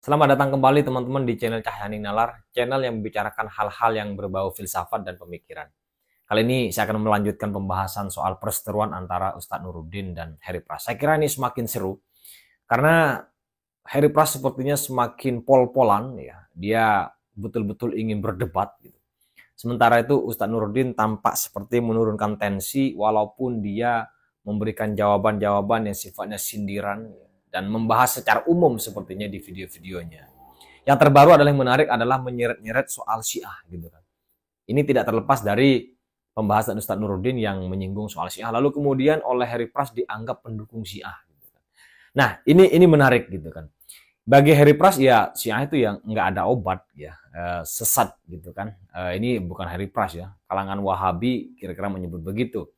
Selamat datang kembali teman-teman di channel Cahyaning Nalar, channel yang membicarakan hal-hal yang berbau filsafat dan pemikiran. Kali ini saya akan melanjutkan pembahasan soal perseteruan antara Ustadz Nuruddin dan Harry Pras. Saya kira ini semakin seru karena Harry Pras sepertinya semakin pol-polan ya. Dia betul-betul ingin berdebat gitu. Sementara itu Ustadz Nuruddin tampak seperti menurunkan tensi walaupun dia memberikan jawaban-jawaban yang sifatnya sindiran dan membahas secara umum sepertinya di video-videonya. Yang terbaru adalah yang menarik adalah menyeret-nyeret soal Syiah gitu kan. Ini tidak terlepas dari pembahasan Ustadz Nuruddin yang menyinggung soal Syiah, lalu kemudian oleh Harry Pras dianggap pendukung Syiah gitu kan. Nah, ini menarik gitu kan. Bagi Harry Pras ya Syiah itu yang nggak ada obat ya, sesat gitu kan. Ini bukan Harry Pras ya, kalangan Wahabi kira-kira menyebut begitu.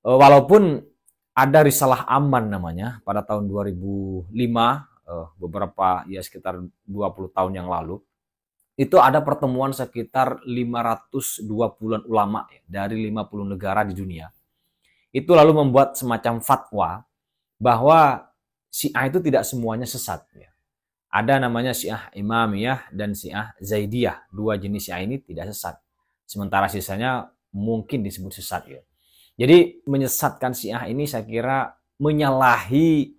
Walaupun ada risalah aman namanya pada tahun 2005, beberapa ya sekitar 20 tahun yang lalu, itu ada pertemuan sekitar 520-an ulama ya, dari 50 negara di dunia. Itu lalu membuat semacam fatwa bahwa Syiah itu tidak semuanya sesat ya. Ada namanya Syiah Imamiyah dan Syiah Zaidiyah. Dua jenis Syiah ini tidak sesat. Sementara sisanya mungkin disebut sesat ya. Jadi menyesatkan Syiah ini saya kira menyalahi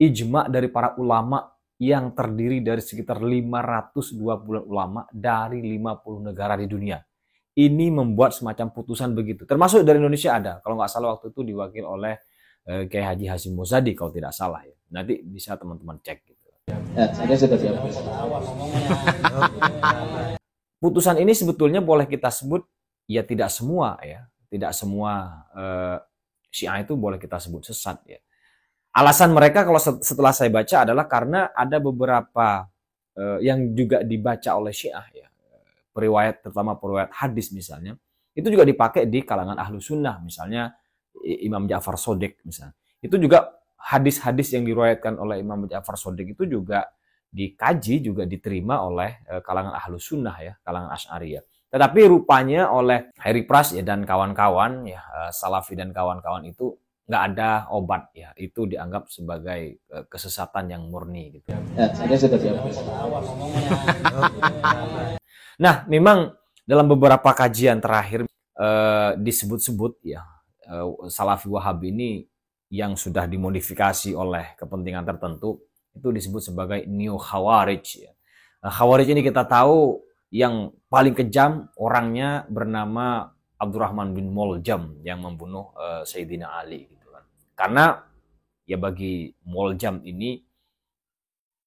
ijma dari para ulama yang terdiri dari sekitar 520 ulama dari 50 negara di dunia. Ini membuat semacam putusan begitu. Termasuk dari Indonesia ada. Kalau nggak salah waktu itu diwakil oleh Kiai Haji Hasyim Muzadi kalau tidak salah ya. Nanti bisa teman-teman cek gitu. Saya sudah siap. Putusan ini sebetulnya boleh kita sebut ya tidak semua ya. Tidak semua Syiah itu boleh kita sebut sesat ya. Alasan mereka kalau setelah saya baca adalah karena ada beberapa yang juga dibaca oleh Syiah ya. Periwayat, terutama periwayat hadis misalnya, itu juga dipakai di kalangan ahlu sunnah, misalnya Imam Ja'far Shadiq misalnya. Itu juga hadis-hadis yang diriwayatkan oleh Imam Ja'far Shadiq itu juga dikaji, juga diterima oleh kalangan ahlu sunnah ya, kalangan Asy'ariyah. Tetapi rupanya oleh Harry Pras ya dan kawan-kawan ya, Salafi dan kawan-kawan itu nggak ada obat ya, itu dianggap sebagai kesesatan yang murni gitu. Saya sudah siap. Nah, memang dalam beberapa kajian terakhir disebut-sebut ya Salafi Wahabi ini yang sudah dimodifikasi oleh kepentingan tertentu itu disebut sebagai Neo Khawarij ya. Khawarij ini kita tahu yang paling kejam orangnya bernama Abdurrahman bin Muljam yang membunuh Sayyidina Ali gitu kan. Karena ya bagi Muljam ini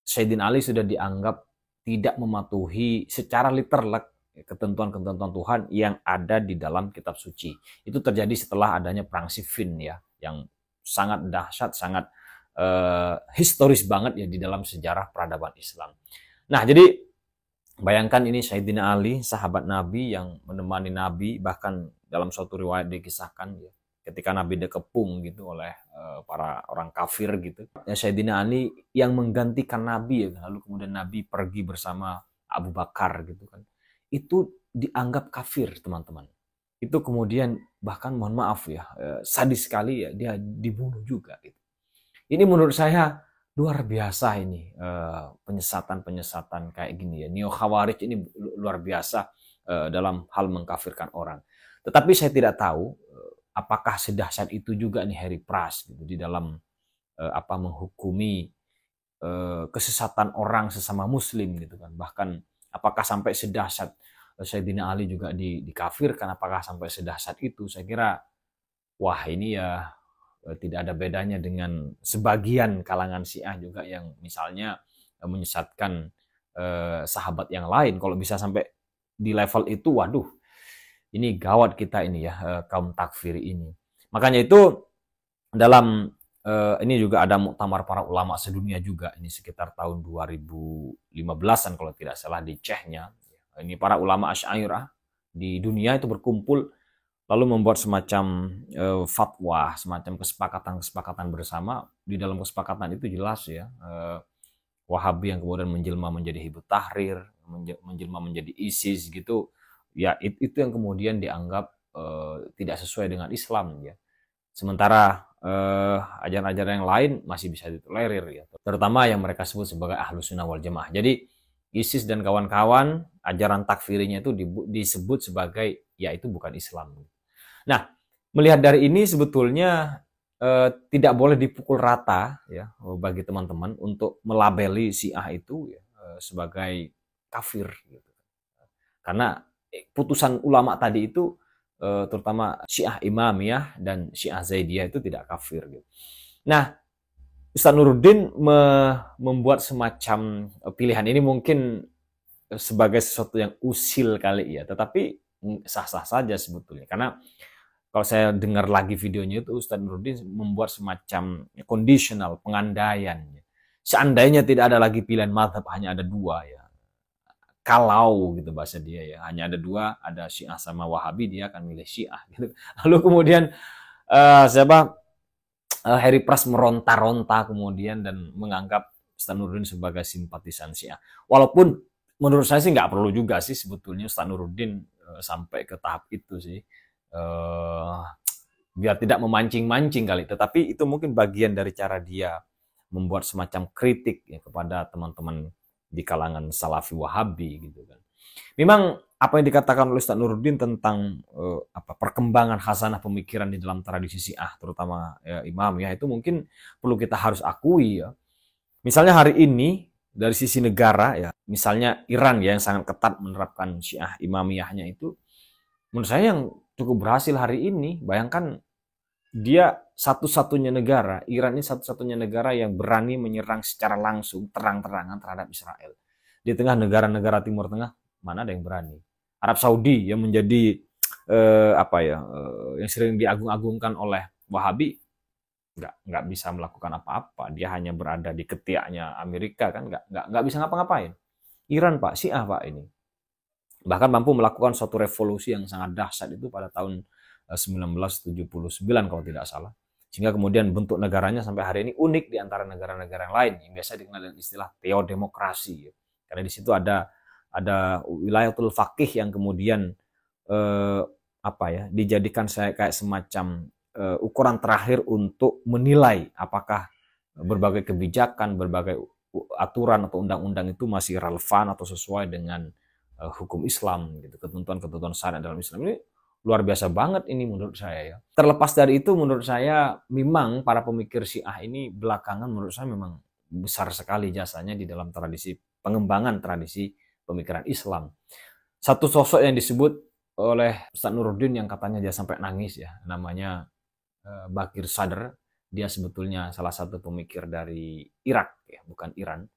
Sayyidina Ali sudah dianggap tidak mematuhi secara literal ketentuan-ketentuan Tuhan yang ada di dalam kitab suci. Itu terjadi setelah adanya perang Siffin ya, yang sangat dahsyat, sangat historis banget ya di dalam sejarah peradaban Islam. Nah, jadi bayangkan ini Sayyidina Ali, sahabat Nabi yang menemani Nabi, bahkan dalam suatu riwayat dikisahkan ya, ketika Nabi dikepung gitu oleh para orang kafir gitu. Ya Sayyidina Ali yang menggantikan Nabi ya, lalu kemudian Nabi pergi bersama Abu Bakar gitu kan. Itu dianggap kafir, teman-teman. Itu kemudian bahkan mohon maaf ya, sadis sekali ya, dia dibunuh juga gitu. Ini menurut saya luar biasa ini penyesatan-penyesatan kayak gini ya. Neo Khawarij ini luar biasa dalam hal mengkafirkan orang. Tetapi saya tidak tahu apakah sedahsyat itu juga nih Harry Pras gitu di dalam menghukumi kesesatan orang sesama muslim gitu kan. Bahkan apakah sampai sedahsyat Sayyidina Ali juga dikafirkan, apakah sampai sedahsyat itu? Saya kira wah ini ya tidak ada bedanya dengan sebagian kalangan Syiah juga yang misalnya menyesatkan sahabat yang lain. Kalau bisa sampai di level itu, waduh, ini gawat kita ini ya, kaum takfiri ini. Makanya itu dalam ini juga ada muktamar para ulama sedunia juga, ini sekitar tahun 2015-an kalau tidak salah di Chechnya. Ini para ulama Asy'ariyah di dunia itu berkumpul lalu membuat semacam fatwa, semacam kesepakatan bersama. Di dalam kesepakatan itu jelas ya, Wahabi yang kemudian menjelma menjadi Hizbut Tahrir, menjelma menjadi ISIS gitu, ya itu yang kemudian dianggap tidak sesuai dengan Islam ya. Sementara ajaran-ajaran yang lain masih bisa ditolerir ya. Terutama yang mereka sebut sebagai Ahlus Sunnah wal Jamaah. Jadi ISIS dan kawan-kawan ajaran takfirinya itu disebut sebagai ya itu bukan Islam. Nah, melihat dari ini sebetulnya tidak boleh dipukul rata ya bagi teman-teman untuk melabeli Syiah itu ya, sebagai kafir gitu. Karena putusan ulama tadi itu terutama Syiah Imamiyah dan Syiah Zaidiyah itu tidak kafir gitu. Nah, Ustaz Nuruddin membuat semacam pilihan ini mungkin sebagai sesuatu yang usil kali ya, tetapi sah-sah saja sebetulnya. Karena kalau saya dengar lagi videonya itu Ustaz Nuruddin membuat semacam conditional, pengandaian. Seandainya tidak ada lagi pilihan mazhab, hanya ada dua ya. Kalau gitu bahasa dia ya, hanya ada dua, ada Syiah sama Wahabi, dia akan milih Syiah gitu. Lalu kemudian Harry Pras meronta-ronta kemudian dan menganggap Ustaz Nuruddin sebagai simpatisan Syiah. Walaupun menurut saya sih nggak perlu juga sih sebetulnya Ustaz Nuruddin sampai ke tahap itu sih. Biar tidak memancing-mancing kali, tetapi itu mungkin bagian dari cara dia membuat semacam kritik ya kepada teman-teman di kalangan Salafi Wahabi gitu kan. Memang apa yang dikatakan oleh Ustaz Nuruddin tentang perkembangan hasanah pemikiran di dalam tradisi Syiah terutama Imam ya itu mungkin perlu kita harus akui ya. Misalnya hari ini dari sisi negara ya, misalnya Iran ya yang sangat ketat menerapkan Syiah Imamiyahnya itu menurut saya yang cukup berhasil hari ini. Bayangkan dia satu-satunya negara, Iran ini satu-satunya negara yang berani menyerang secara langsung, terang-terangan terhadap Israel. Di tengah negara-negara Timur Tengah, mana ada yang berani? Arab Saudi yang menjadi yang sering diagung-agungkan oleh Wahabi, nggak bisa melakukan apa-apa. Dia hanya berada di ketiaknya Amerika kan, nggak bisa ngapa-ngapain. Iran Pak, Syiah Pak ini. Bahkan mampu melakukan suatu revolusi yang sangat dahsyat itu pada tahun 1979 kalau tidak salah. Sehingga kemudian bentuk negaranya sampai hari ini unik di antara negara-negara yang lain yang biasa dikenal dengan istilah teodemokrasi. Karena di situ ada wilayatul faqih yang kemudian dijadikan kayak semacam ukuran terakhir untuk menilai apakah berbagai kebijakan, berbagai aturan atau undang-undang itu masih relevan atau sesuai dengan hukum Islam gitu, ketentuan-ketentuan syariat dalam Islam. Ini luar biasa banget ini menurut saya ya. Terlepas dari itu menurut saya memang para pemikir Syiah ini belakangan menurut saya memang besar sekali jasanya di dalam tradisi pengembangan tradisi pemikiran Islam. Satu sosok yang disebut oleh Ustaz Nuruddin yang katanya dia sampai nangis ya, namanya Bakir Sadr. Dia sebetulnya salah satu pemikir dari Irak ya, bukan Iran.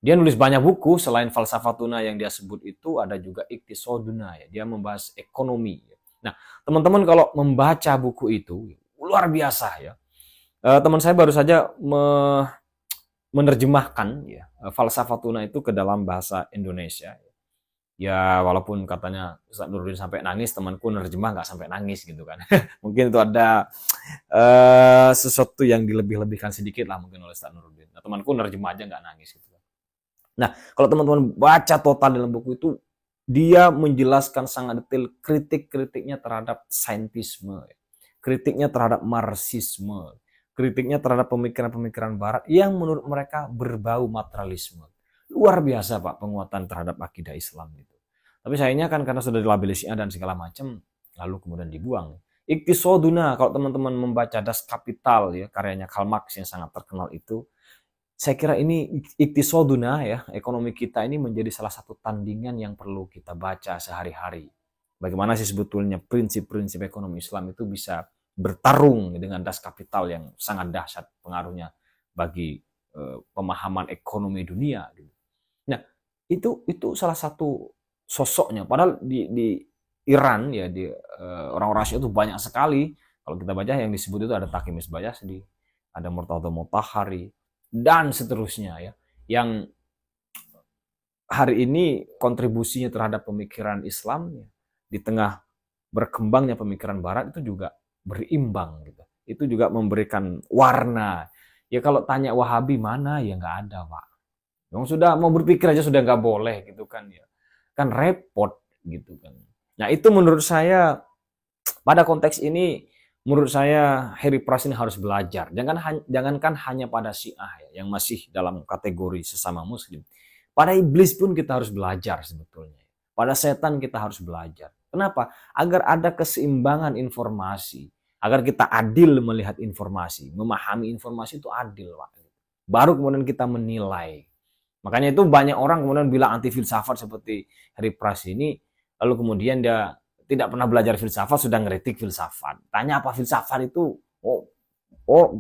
Dia nulis banyak buku, selain Falsafatuna yang dia sebut itu ada juga Iqtisoduna ya, dia membahas ekonomi. Nah, teman-teman kalau membaca buku itu luar biasa ya. Teman saya baru saja menerjemahkan ya Falsafatuna itu ke dalam bahasa Indonesia. Ya walaupun katanya Ustaz Nuruddin sampai nangis, temanku nerjemah nggak sampai nangis gitu kan. Mungkin itu ada sesuatu yang dilebih-lebihkan sedikit lah mungkin oleh Ustaz Nuruddin. Nah, temanku nerjemah aja nggak nangis gitu. Nah, kalau teman-teman baca total dalam buku itu, dia menjelaskan sangat detail kritik-kritiknya terhadap saintisme, kritiknya terhadap marxisme, kritiknya terhadap pemikiran-pemikiran barat yang menurut mereka berbau materialisme. Luar biasa Pak penguatan terhadap akidah Islam itu. Tapi sayangnya kan karena sudah dilabeli Syiah dan segala macam, lalu kemudian dibuang. Iqtisoduna, kalau teman-teman membaca Das Kapital ya, karyanya Karl Marx yang sangat terkenal itu, saya kira ini Iqtisoduna ya, ekonomi kita ini menjadi salah satu tandingan yang perlu kita baca sehari-hari. Bagaimana sih sebetulnya prinsip-prinsip ekonomi Islam itu bisa bertarung dengan Das Kapital yang sangat dahsyat pengaruhnya bagi pemahaman ekonomi dunia gitu. Nah, itu salah satu sosoknya. Padahal di Iran ya, di orang-orang Syiah itu banyak sekali. Kalau kita baca yang disebut itu ada Taqi Misbahyasdi, ada Murtada Mutahhari, dan seterusnya ya, yang hari ini kontribusinya terhadap pemikiran Islam ya, di tengah berkembangnya pemikiran Barat itu juga berimbang gitu. Itu juga memberikan warna. Ya kalau tanya Wahabi mana, ya nggak ada Pak. Yang sudah mau berpikir aja sudah nggak boleh gitu kan ya, kan repot gitu kan. Nah itu menurut saya pada konteks ini menurut saya Harry Pras ini harus belajar. Jangankan hanya pada Syiah ya, yang masih dalam kategori sesama Muslim. Pada iblis pun kita harus belajar sebetulnya. Pada setan kita harus belajar. Kenapa? Agar ada keseimbangan informasi. Agar kita adil melihat informasi. Memahami informasi itu adil, Pak. Baru kemudian kita menilai. Makanya itu banyak orang kemudian bilang anti filsafat seperti Harry Pras ini. Lalu kemudian dia tidak pernah belajar filsafat, sudah ngeritik filsafat. Tanya apa filsafat itu?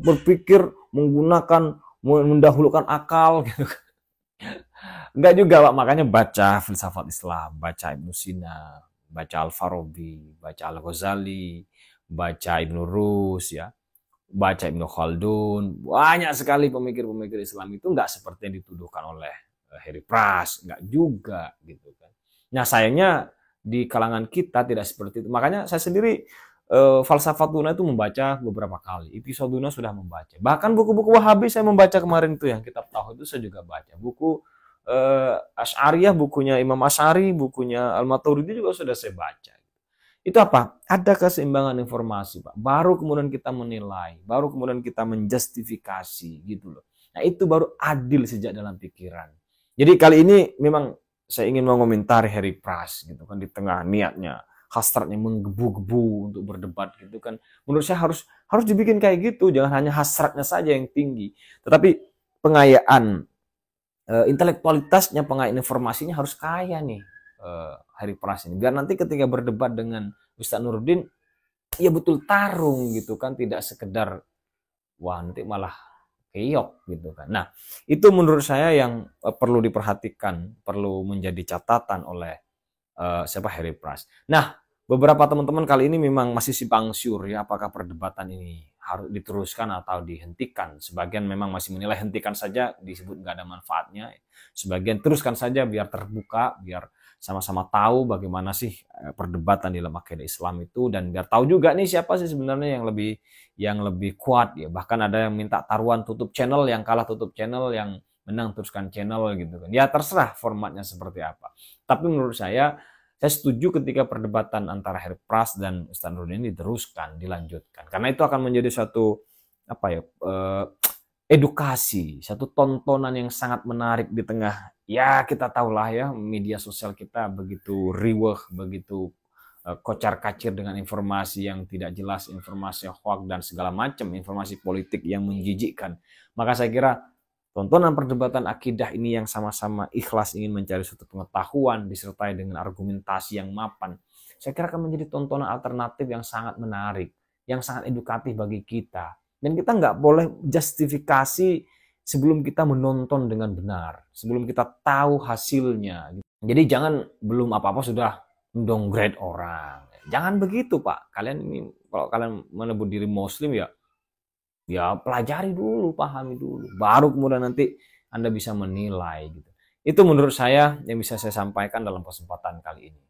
Berpikir menggunakan, mendahulukan akal gitu. Enggak juga, Pak. Makanya baca filsafat Islam, baca Ibnu Sina, baca Al-Farabi, baca Al-Ghazali, baca Ibnu Rus, ya, baca Ibnu Khaldun. Banyak sekali pemikir-pemikir Islam itu enggak seperti yang dituduhkan oleh Harry Pras, enggak juga gitu kan. Nah, sayangnya di kalangan kita tidak seperti itu. Makanya saya sendiri Falsafatuna itu membaca beberapa kali. Episoduna sudah membaca. Bahkan buku-buku Wahabi saya membaca kemarin itu, yang kitab Tauhid itu saya juga baca. Buku Asy'ariyah, bukunya Imam Asy'ari, bukunya Al-Maturidi juga sudah saya baca. Itu apa? Ada keseimbangan informasi, Pak. Baru kemudian kita menilai, baru kemudian kita menjustifikasi gitu loh. Nah, itu baru adil sejak dalam pikiran. Jadi kali ini memang saya ingin mengomentari Harry Pras gitu kan, di tengah niatnya hasratnya menggebu-gebu untuk berdebat gitu kan. Menurut saya harus dibikin kayak gitu, jangan hanya hasratnya saja yang tinggi, tetapi pengayaan intelektualitasnya, pengayaan informasinya harus kaya nih Harry Pras ini. Biar nanti ketika berdebat dengan Ustaz Nuruddin, ya betul tarung gitu kan, tidak sekedar wah nanti malah keok gitu kan. Nah, itu menurut saya yang perlu diperhatikan, perlu menjadi catatan oleh Harry Pras. Nah, beberapa teman-teman kali ini memang masih simpang siur ya, apakah perdebatan ini harus diteruskan atau dihentikan. Sebagian memang masih menilai hentikan saja, disebut nggak ada manfaatnya. Sebagian teruskan saja biar terbuka, biar sama-sama tahu bagaimana sih perdebatan dalam akidah Islam itu, dan biar tahu juga nih siapa sih sebenarnya yang lebih kuat ya. Bahkan ada yang minta taruhan tutup channel, yang kalah tutup channel, yang menang teruskan channel gitu kan. Ya terserah formatnya seperti apa. Tapi menurut saya setuju ketika perdebatan antara Harry Pras dan Ustaz Nuruddin ini diteruskan, dilanjutkan. Karena itu akan menjadi suatu edukasi, satu tontonan yang sangat menarik di tengah, ya kita tahulah ya, media sosial kita begitu riweh, begitu kocar-kacir dengan informasi yang tidak jelas, informasi hoax dan segala macam, informasi politik yang menjijikkan. Maka saya kira tontonan perdebatan akidah ini yang sama-sama ikhlas ingin mencari suatu pengetahuan disertai dengan argumentasi yang mapan, saya kira akan menjadi tontonan alternatif yang sangat menarik, yang sangat edukatif bagi kita. Dan kita nggak boleh justifikasi sebelum kita menonton dengan benar, sebelum kita tahu hasilnya. Jadi jangan belum apa-apa sudah mendowngrade orang. Jangan begitu, Pak. Kalian ini kalau kalian menyebut diri Muslim ya pelajari dulu, pahami dulu, baru kemudian nanti Anda bisa menilai gitu. Itu menurut saya yang bisa saya sampaikan dalam kesempatan kali ini.